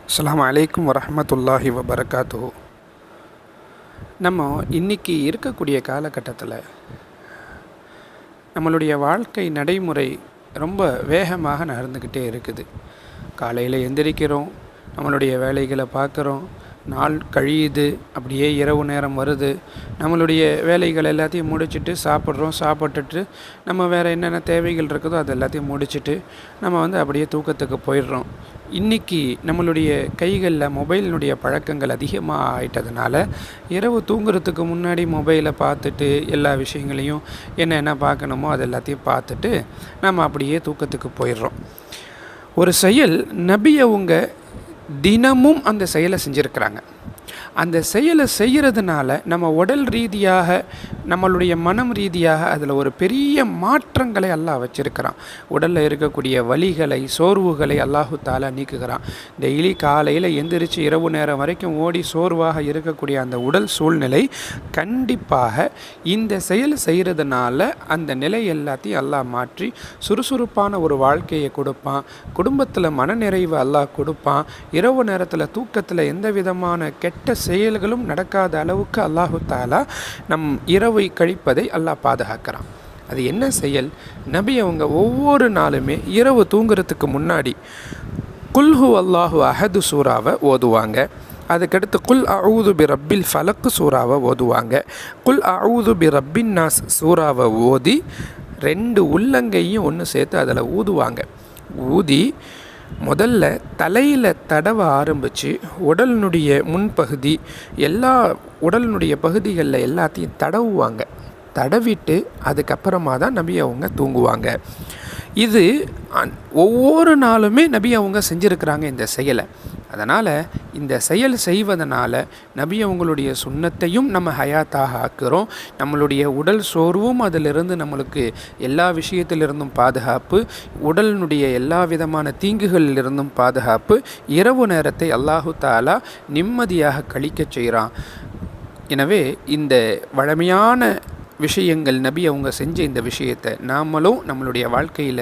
அஸ்ஸலாமு அலைக்கும் வரஹ்மத்துல்லாஹி வபரகாத்துஹு. நம்ம இன்றைக்கி இருக்கக்கூடிய காலகட்டத்தில் நம்மளுடைய வாழ்க்கை நடைமுறை ரொம்ப வேகமாக நகர்ந்துக்கிட்டே இருக்குது. காலையில் எந்திரிக்கிறோம், நம்மளுடைய வேலைகளை பார்க்குறோம், நாள் கழியுது, அப்படியே இரவு நேரம் வருது, நம்மளுடைய வேலைகள் எல்லாத்தையும் முடிச்சுட்டு சாப்பிட்டுட்டு நம்ம வேறு என்னென்ன தேவைகள் இருக்குதோ அது எல்லாத்தையும் முடிச்சுட்டு நம்ம அப்படியே தூக்கத்துக்கு போயிடுறோம். இன்றைக்கி நம்மளுடைய கைகளில் மொபைலினுடைய பழக்கங்கள் அதிகமாக ஆயிட்டதுனால இரவு தூங்குறதுக்கு முன்னாடி மொபைலை பார்த்துட்டு எல்லா விஷயங்களையும் என்ன பார்க்கணுமோ அது எல்லாத்தையும் பார்த்துட்டு நம்ம அப்படியே தூக்கத்துக்கு போயிடுறோம். ஒரு செயல் நபி அவங்க தினமும் அந்த செயலை செஞ்சுருக்கிறாங்க. அந்த செயலை செய்கிறதுனால நம்ம உடல் ரீதியாக நம்மளுடைய மனம் ரீதியாக அதில் ஒரு பெரிய மாற்றங்களை அல்லாஹ் வச்சுருக்கிறான். உடலில் இருக்கக்கூடிய வலிகளை சோர்வுகளை அல்லாஹு தாலா நீக்குகிறான். டெய்லி காலையில் எந்திரிச்சு இரவு நேரம் வரைக்கும் ஓடி சோர்வாக இருக்கக்கூடிய அந்த உடல் சூழ்நிலை கண்டிப்பாக இந்த செயல் செய்கிறதுனால அந்த நிலை எல்லாத்தையும் அல்லாஹ் மாற்றி சுறுசுறுப்பான ஒரு வாழ்க்கையை கொடுப்பான். குடும்பத்தில் மனநிறைவு அல்லாஹ் கொடுப்பான். இரவு நேரத்தில் தூக்கத்தில் எந்த விதமான கெட்ட செயல்களும் நடக்காத அளவுக்கு அல்லாஹு தாலா நம் இரவை கழிப்பதை அல்லாஹ் பாதுகாக்கிறான். அது என்ன செயல்? நபி அவங்க ஒவ்வொரு நாளுமே இரவு தூங்குறதுக்கு முன்னாடி குல்ஹு அல்லாஹு அஹது சூறாவை ஓதுவாங்க. அதுக்கடுத்து குல் அஊது பி ரப்பில் ஃபலக் சூறாவை ஓதுவாங்க. குல் அஊது பி ரப்பின் நாஸ் சூறாவை ஓதி 2 உள்ளங்கையும் ஒன்று சேர்த்து அதில் ஊதுவாங்க. ஊதி முதல்ல தலையில் தடவ ஆரம்பித்து உடலினுடைய முன்பகுதி எல்லா உடலினுடைய பகுதிகளில் எல்லாத்தையும் தடவுவாங்க. தடவிட்டு அதுக்கப்புறமா தான் நபி அவங்க தூங்குவாங்க. இது ஒவ்வொரு நாளுமே நபி அவங்க செஞ்சுருக்கிறாங்க இந்த செயலை. அதனால் இந்த செயல் செய்வதனால நபி அவங்களுடைய சுன்னத்தையும் நம்ம ஹயாத்தாக ஆக்குறோம். நம்மளுடைய உடல் சோர்வும் அதிலிருந்து நம்மளுக்கு எல்லா விஷயத்திலிருந்தும் பாதுகாப்பு, உடலினுடைய எல்லா விதமான தீங்குகளிலிருந்தும் பாதுகாப்பு, இரவு நேரத்தை அல்லாஹு தாலா நிம்மதியாக கழிக்கச் செய்கிறான். எனவே இந்த வழமையான விஷயங்கள் நபி அவங்க செஞ்ச இந்த விஷயத்தை நாமளும் நம்மளுடைய வாழ்க்கையில்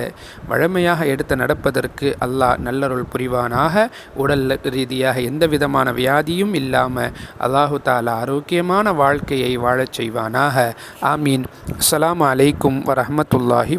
வழமையாக எடுத்து நடப்பதற்கு அல்லாஹ் நல்லருள் புரிவானாக. உடல் ரீதியாக எந்த விதமான வியாதியும் இல்லாமல் அல்லாஹு தாலா ஆரோக்கியமான வாழ்க்கையை வாழச் செய்வானாக. ஆமீன். அஸ்ஸலாமு அலைக்கும் வரஹ்மத்துல்லாஹி